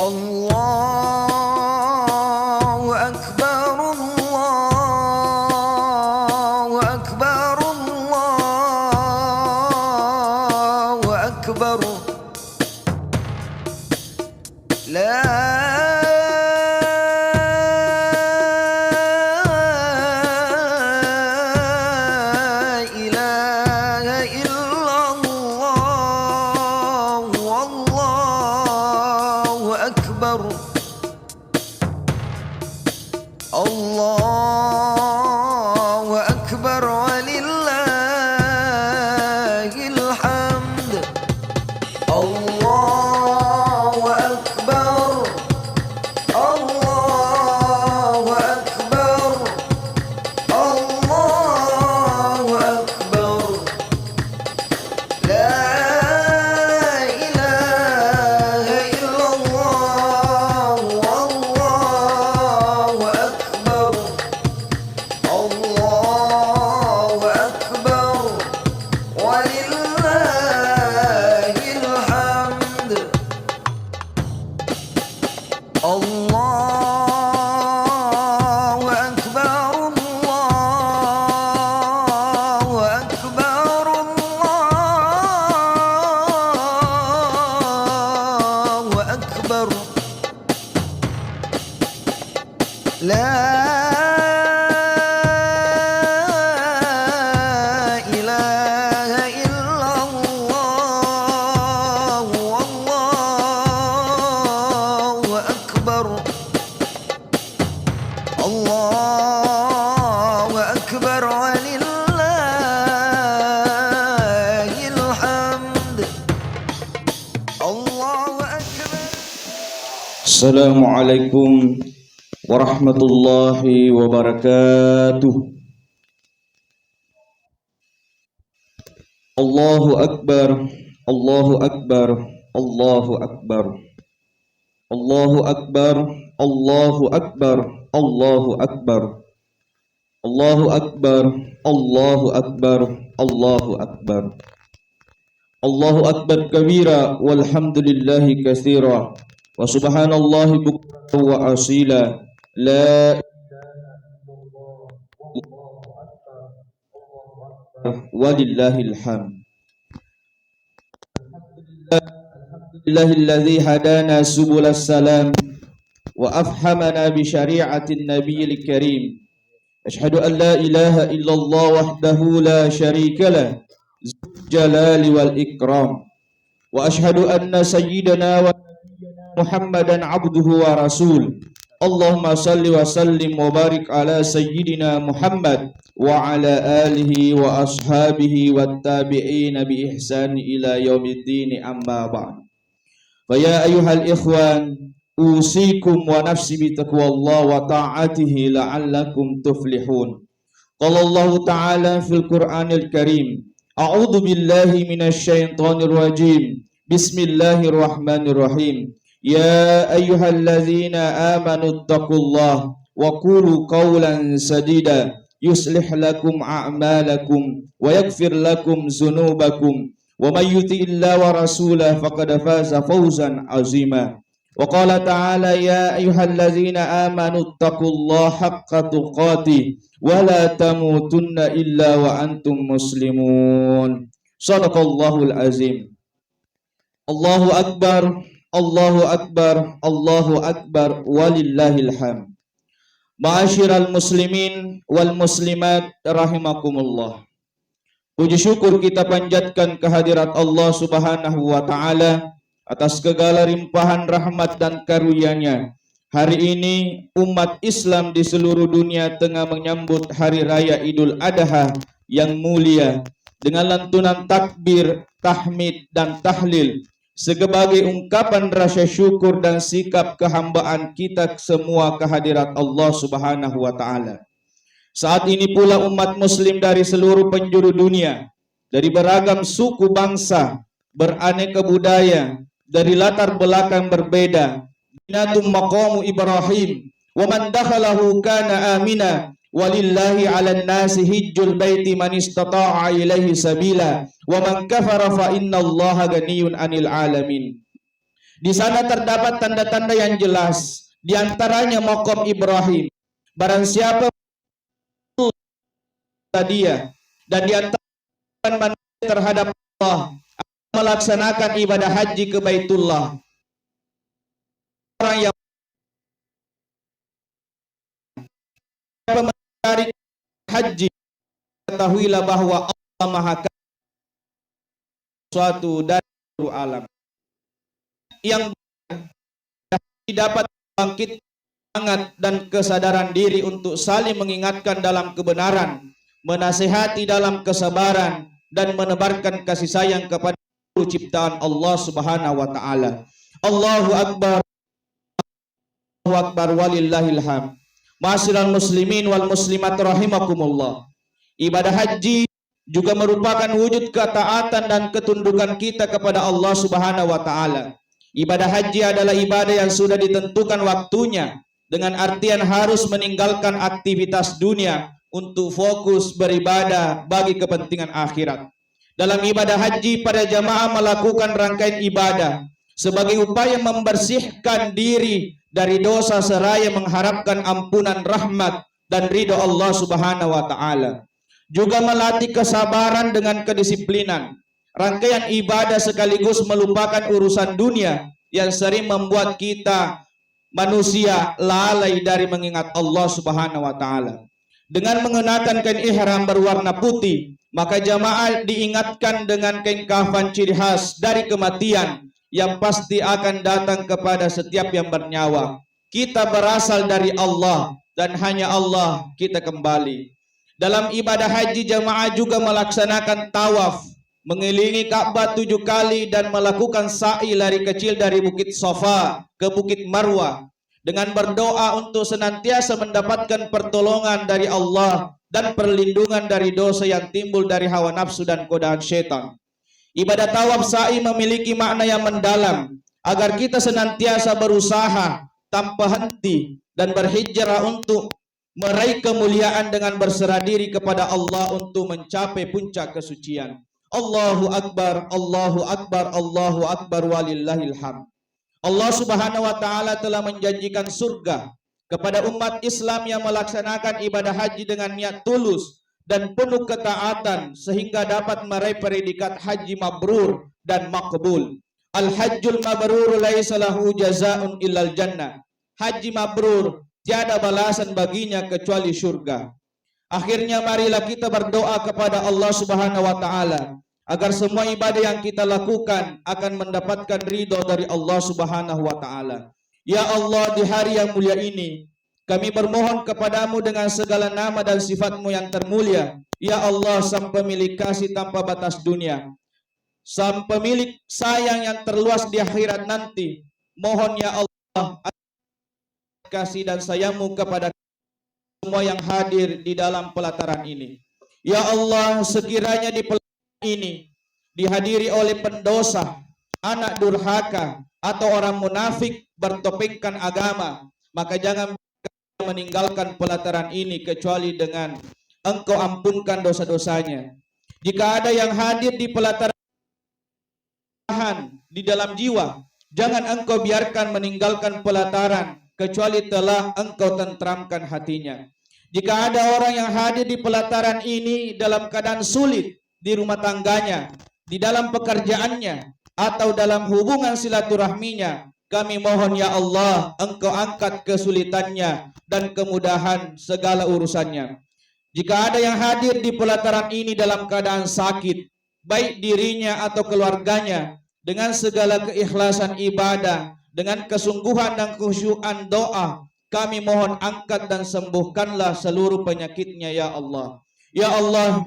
Allahu Akbar, Allahu Akbar, Allahu Akbar. La ilaha illallah, wallahu akbar. Allahu akbar walillahil hamd. Allahu akbar, Allahu akbar, Allahu akbar. La ilaha illallah, wallahu akbar. Allahu akbar walillahil hamd. Allahu akbar, Allahu akbar, Allahu akbar. La ilaha illallah, wallahu akbar. Allahu akbar walillahil hamd. Allahu akbar. Assalamualaikum warahmatullahi wabarakatuh. Allahu akbar, Allahu akbar, Allahu akbar. Allahu akbar, Allahu akbar, Allahu akbar. Allahu akbar, Allahu akbar, Allahu akbar. Allahu akbar kabira walhamdulillahi katsira wa subhanallahi bukratan wa asila. La walillahil hamd. Alhamdulillahilladzi hadana subulas salam wa afhamana bi syari'atin nabiyil karim. Asyhadu an la ilaha illallah wahdahu la syarika lah, dzul jalali wal ikram. Wa asyhadu anna sayyidana wa Muhammadan abduhu wa rasul. Allahumma salli wa sallim wa barik ala sayyidina Muhammad wa ala alihi wa ashabihi wat tabi'ina bi ihsan ila yaumiddin, amma ba'd. Fa ya ayyuhal ikhwan, usikum wa nafsi bi taqwallah wa ta'atihi la'allakum tuflihun. Qala Allah ta'ala fil Qur'anil Karim, a'udzu billahi minasy syaithanir rajim. Bismillahirrahmanirrahim. Ya ayyuhallazina amanu taqullaha wa qulu qawlan sadida yuslih lakum a'malakum wa yaghfir lakum dzunubakum wa may yuti'illaha wa rasulahu faqad faza fawzan 'azima. Wa qala ta'ala ya ayyuhallazina amanu taqullaha haqqa tuqatih wa la tamutunna illa wa antum muslimun. Shadaqallahul azim. Allahu akbar, Allahu akbar, Allahu akbar walillahil hamd. Ma'asyiral muslimin wal muslimat rahimakumullah. Puji syukur kita panjatkan kehadirat Allah Subhanahu wa taala atas segala limpahan rahmat dan karunia-Nya. Hari ini umat Islam di seluruh dunia tengah menyambut hari raya Idul Adha yang mulia dengan lantunan takbir, tahmid dan tahlil sebagai ungkapan rasa syukur dan sikap kehambaan kita semua kehadirat Allah Subhanahu wa taala. Saat ini pula umat muslim dari seluruh penjuru dunia, dari beragam suku bangsa, beraneka budaya, dari latar belakang berbeda, binatum maqamu Ibrahim, wa man dakhalahu kana amina, walillahi 'alan nasi hijjul baiti man istata'a ilaihi sabila wa man kafara fa innallaha ghaniyyun 'anil 'alamin. Di sana terdapat tanda-tanda yang jelas, di antaranya maqam Ibrahim. Barang siapa dia dan di antara manusia terhadap Allah melaksanakan ibadah haji ke Baitullah, orang yang mencari haji, ketahuilah bahwa Allah Maha Kaya suatu dari seluruh alam. Yang dapat bangkit semangat dan kesadaran diri untuk saling mengingatkan dalam kebenaran, menasihati dalam kesabaran, dan menebarkan kasih sayang kepada ciptaan Allah Subhanahu wa taala. Allahu akbar. Allahu akbar walillahil hamd. Ma'asyiral muslimin wal muslimat rahimakumullah. Ibadah haji juga merupakan wujud ketaatan dan ketundukan kita kepada Allah Subhanahu wa taala. Ibadah haji adalah ibadah yang sudah ditentukan waktunya, dengan artian harus meninggalkan aktivitas dunia untuk fokus beribadah bagi kepentingan akhirat. Dalam ibadah haji, para jamaah melakukan rangkaian ibadah sebagai upaya membersihkan diri dari dosa seraya mengharapkan ampunan, rahmat, dan ridho Allah Subhanahu wa taala. Juga melatih kesabaran dengan kedisiplinan. Rangkaian ibadah sekaligus melupakan urusan dunia yang sering membuat kita manusia lalai dari mengingat Allah Subhanahu wa taala. Dengan mengenakan kain ihram berwarna putih, maka jamaah diingatkan dengan kain kafan ciri khas dari kematian yang pasti akan datang kepada setiap yang bernyawa. Kita berasal dari Allah dan hanya Allah kita kembali. Dalam ibadah haji, jamaah juga melaksanakan tawaf, mengelilingi Ka'bah 7 kali dan melakukan sa'i lari kecil dari Bukit Safa ke Bukit Marwah dengan berdoa untuk senantiasa mendapatkan pertolongan dari Allah dan perlindungan dari dosa yang timbul dari hawa nafsu dan godaan syaitan. Ibadah tawaf sa'i memiliki makna yang mendalam agar kita senantiasa berusaha tanpa henti dan berhijrah untuk meraih kemuliaan dengan berserah diri kepada Allah untuk mencapai puncak kesucian. Allahu akbar, Allahu akbar, Allahu akbar walillahil hamd. Allah Subhanahu wa taala telah menjanjikan surga kepada umat Islam yang melaksanakan ibadah haji dengan niat tulus dan penuh ketaatan sehingga dapat meraih predikat haji mabrur dan makbul. Al-hajjul mabrur laisa lahu jazaa'un illal jannah. Haji mabrur tiada balasan baginya kecuali surga. Akhirnya marilah kita berdoa kepada Allah Subhanahu wa taala agar semua ibadah yang kita lakukan akan mendapatkan ridho dari Allah Subhanahu wa taala. Ya Allah, di hari yang mulia ini kami bermohon kepadamu dengan segala nama dan sifatmu yang termulia. Ya Allah, sang pemilik kasih tanpa batas dunia, sang pemilik sayang yang terluas di akhirat nanti, mohon ya Allah kasih dan sayangmu kepada semua yang hadir di dalam pelataran ini. Ya Allah, sekiranya di pelataran ini dihadiri oleh pendosa, anak durhaka, atau orang munafik bertopengkan agama, maka jangan meninggalkan pelataran ini kecuali dengan Engkau ampunkan dosa-dosanya. Jika ada yang hadir di pelataran di dalam jiwa, jangan Engkau biarkan meninggalkan pelataran kecuali telah Engkau tentramkan hatinya. Jika ada orang yang hadir di pelataran ini dalam keadaan sulit di rumah tangganya, di dalam pekerjaannya, atau dalam hubungan silaturahminya, kami mohon ya Allah, Engkau angkat kesulitannya dan kemudahan segala urusannya. Jika ada yang hadir di pelataran ini dalam keadaan sakit, baik dirinya atau keluarganya, dengan segala keikhlasan ibadah, dengan kesungguhan dan khusyukan doa, kami mohon angkat dan sembuhkanlah seluruh penyakitnya ya Allah. Ya Allah,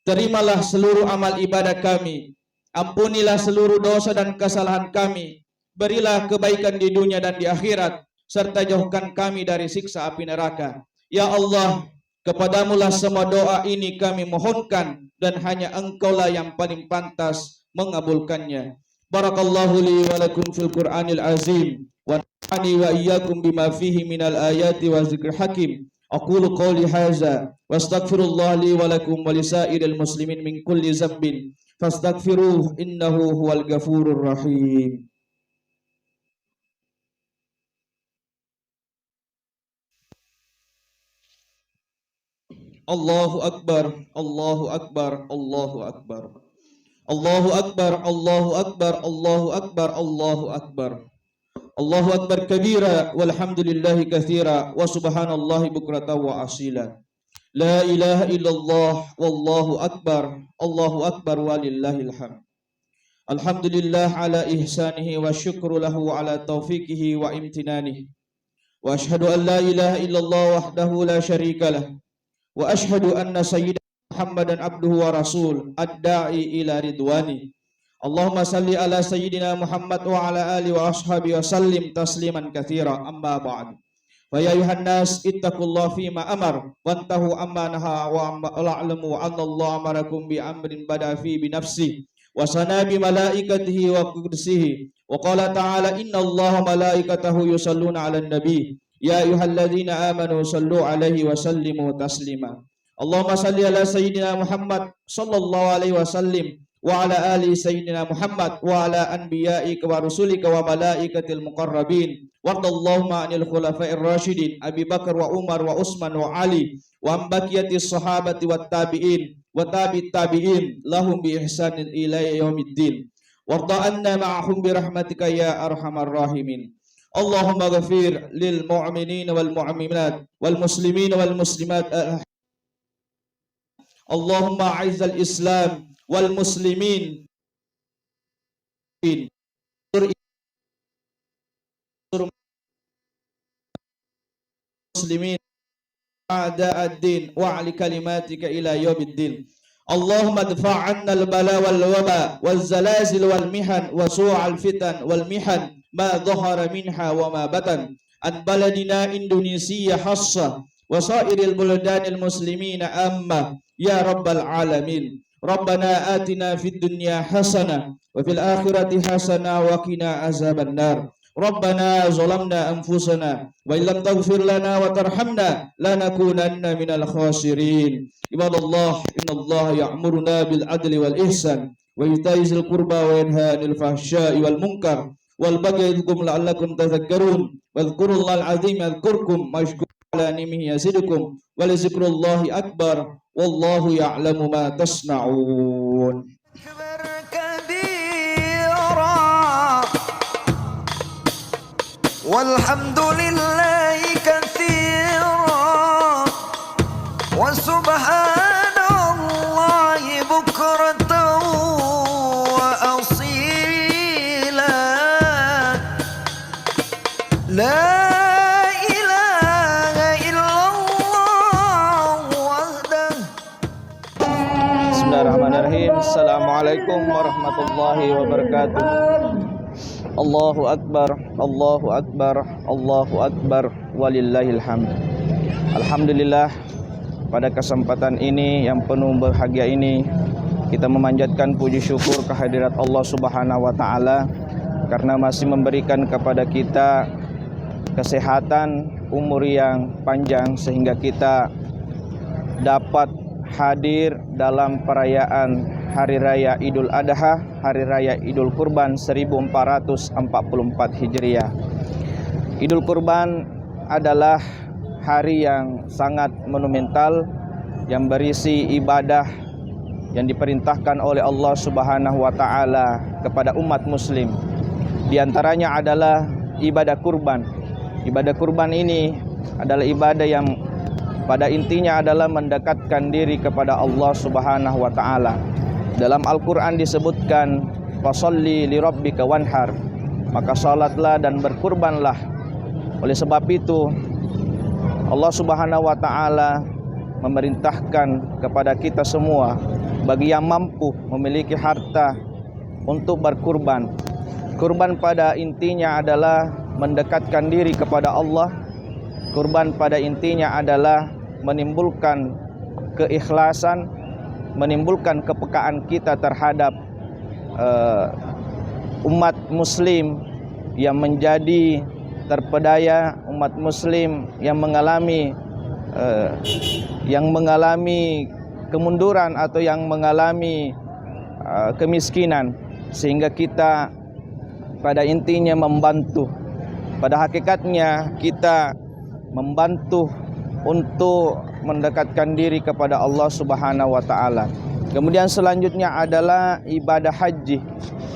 terimalah seluruh amal ibadah kami, ampunilah seluruh dosa dan kesalahan kami, berilah kebaikan di dunia dan di akhirat, serta jauhkan kami dari siksa api neraka. Ya Allah, kepadamulah semua doa ini kami mohonkan, dan hanya Engkaulah yang paling pantas mengabulkannya. Barakallahu li wa lakum fil Qur'anil azim wa nafa'ani wa iyyakum bima fihi minal ayati wa zikril hakim. Aqulu qawli hadza wa astaghfirullah li wa lakum wa lisairil muslimin min kulli dhanbin fastaghfiruhu innahu huwal ghafurur rahim. Allahu Akbar, Allahu Akbar, Allahu Akbar. Allahu Akbar, Allahu Akbar, Allahu Akbar, Allahu Akbar. Allahu Akbar kabira walhamdulillahi katsira wa subhanallahi bukratan wa asila. La ilaha illallah wallahu akbar, Allahu akbar walillahil hamd. Alhamdulillah ala ihsanihi wa syukru lahu ala taufiqihi wa imtinanihi. Wa ashhadu an la ilaha illallah wahdahu la syarika lah. Wa ashhadu anna sayyidina Muhammadan abduhu wa rasul ad-da'i ila ridwani. Allahumma salli ala sayyidina Muhammad wa ala alihi wa ashabihi wa sallim tasliman katsira, amma ba'd. Fa ya ayuhan nas ittaqullaha fima amar wantahu amma naha wa alamu anna Allah amarakum bi amrin bada fi bi nafsi wa sana bi malaikatihi wa qudsihi wa qala ta'ala inna Allaha malaikatahu yusalluna 'alan nabi ya ayyuhalladzina amanu sallu 'alaihi wa sallimu taslima. Allahumma salli ala sayyidina Muhammad sallallahu alaihi wasallam wa ala ali sayyidina Muhammad wa ala anbiya'ika wa rusulika wa malaikatil muqarrabin wardallahumma anil khulafa'ir rasyidin Abi Bakar wa Umar wa Utsman wa Ali wa ambaqiyatis sahabati wat tabi'in wa tabi'it tabi'in lahum bi ihsanin ila yaumiddin warda anna ma'ahum bi rahmatika ya arhamar rahimin. Allahumma ghafir lil mu'minina wal mu'minat wal muslimina wal muslimat. Allahumma a'izzal Islam wal muslimin muslimin a'da'ad-din wa 'ali kalimatika ila yaumiddin. Allahumma dfa' 'anna al-bala wal waba wal zalazil wal mihan wa su'al fitan wal mihan ma dhahara minha wa ma batan an baladina Indonesia hassa wa sairil buldanil muslimina amma ya rabbal alamin. Rabbana atina fid dunya hasanah wa fil akhirati hasanah wa qina azaban nar. Rabbana zalamna anfusana wa illam taghfir lana wa tarhamna lanakunanna minal khasirin. Ibadallah, innallaha ya'muruna bil adli wal ihsan wa ita'i dzil qurba wa yanha 'anil fahsya'i wal munkar wal baghi ya'idukum la'allakum tadhakkarun. Wadhkurullahal 'azim yadhkurkum washkuru ala ni'amihi yazidukum wa li dzikrullahi akbar wallahu ya'lamu ma tasna'un. أكبر كبيرا والحمد لله كثيرا وسبحان الله بكرة وأصيلا لا إله إلا الله وحده. Bismillahirrahmanirrahim. Assalamualaikum warahmatullahi wabarakatuh. Allahu Akbar, Allahu Akbar, Allahu Akbar, walillahil hamd. Alhamdulillah, pada kesempatan ini yang penuh bahagia ini kita memanjatkan puji syukur kehadirat Allah Subhanahu wa taala karena masih memberikan kepada kita kesehatan, umur yang panjang sehingga kita dapat hadir dalam perayaan Hari Raya Idul Adha, Hari Raya Idul Kurban 1444 Hijriah. Idul Kurban adalah hari yang sangat monumental yang berisi ibadah yang diperintahkan oleh Allah Subhanahu wa taala kepada umat muslim. Di antaranya adalah ibadah kurban. Ibadah kurban ini adalah ibadah yang pada intinya adalah mendekatkan diri kepada Allah Subhanahu wa taala. Dalam Al-Qur'an disebutkan fasholli li rabbika wanhar, maka salatlah dan berkurbanlah. Oleh sebab itu Allah Subhanahu wa taala memerintahkan kepada kita semua bagi yang mampu memiliki harta untuk berkurban. Kurban pada intinya adalah mendekatkan diri kepada Allah. Kurban pada intinya adalah menimbulkan keikhlasan, menimbulkan kepekaan kita terhadap umat muslim yang menjadi terpedaya, umat muslim yang mengalami kemunduran atau yang mengalami kemiskinan, sehingga kita pada intinya membantu. Pada hakikatnya kita membantu untuk mendekatkan diri kepada Allah Subhanahu wa taala. Kemudian selanjutnya adalah ibadah haji.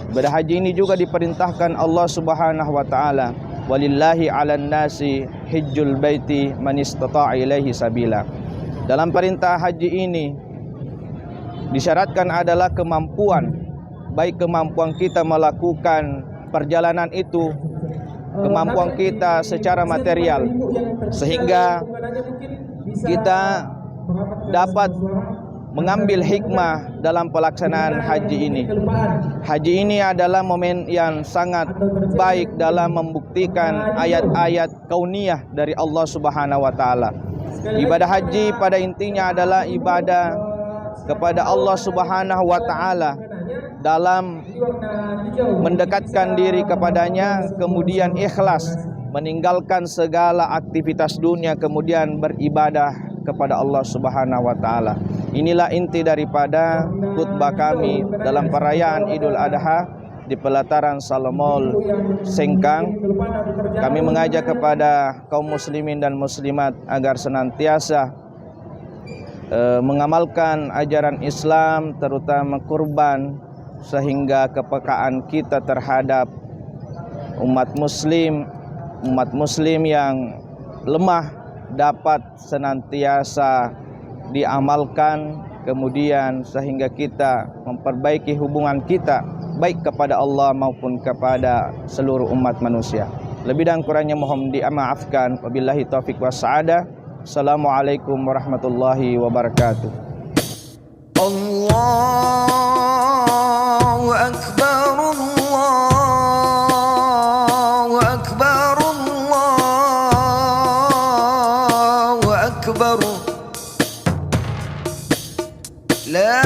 Ibadah haji ini juga diperintahkan Allah Subhanahu wa taala, walillahi 'alan nasi hajjul baiti man istata'a ilaihi sabila. Dalam perintah haji ini disyaratkan adalah kemampuan, baik kemampuan kita melakukan perjalanan itu, kemampuan kita secara material, sehingga kita dapat mengambil hikmah dalam pelaksanaan haji ini. Haji ini adalah momen yang sangat baik dalam membuktikan ayat-ayat kauniyah dari Allah Subhanahu wa taala. Ibadah haji pada intinya adalah ibadah kepada Allah Subhanahu wa taala dalam mendekatkan diri kepadanya, kemudian ikhlas meninggalkan segala aktivitas dunia, kemudian beribadah kepada Allah Subhanahu wa taala. Inilah inti daripada khutbah kami dalam perayaan Idul Adha di pelataran Salomol Sengkang. Kami mengajak kepada kaum muslimin dan muslimat agar senantiasa mengamalkan ajaran Islam, terutama kurban, sehingga kepekaan kita terhadap umat muslim yang lemah dapat senantiasa diamalkan, kemudian sehingga kita memperbaiki hubungan kita baik kepada Allah maupun kepada seluruh umat manusia. Lebih dan kurangnya mohon dimaafkan. Wabillahi taufik wassaada. Assalamualaikum warahmatullahi wabarakatuh. Allahu akbar, Allahu akbar, Allahu akbar. La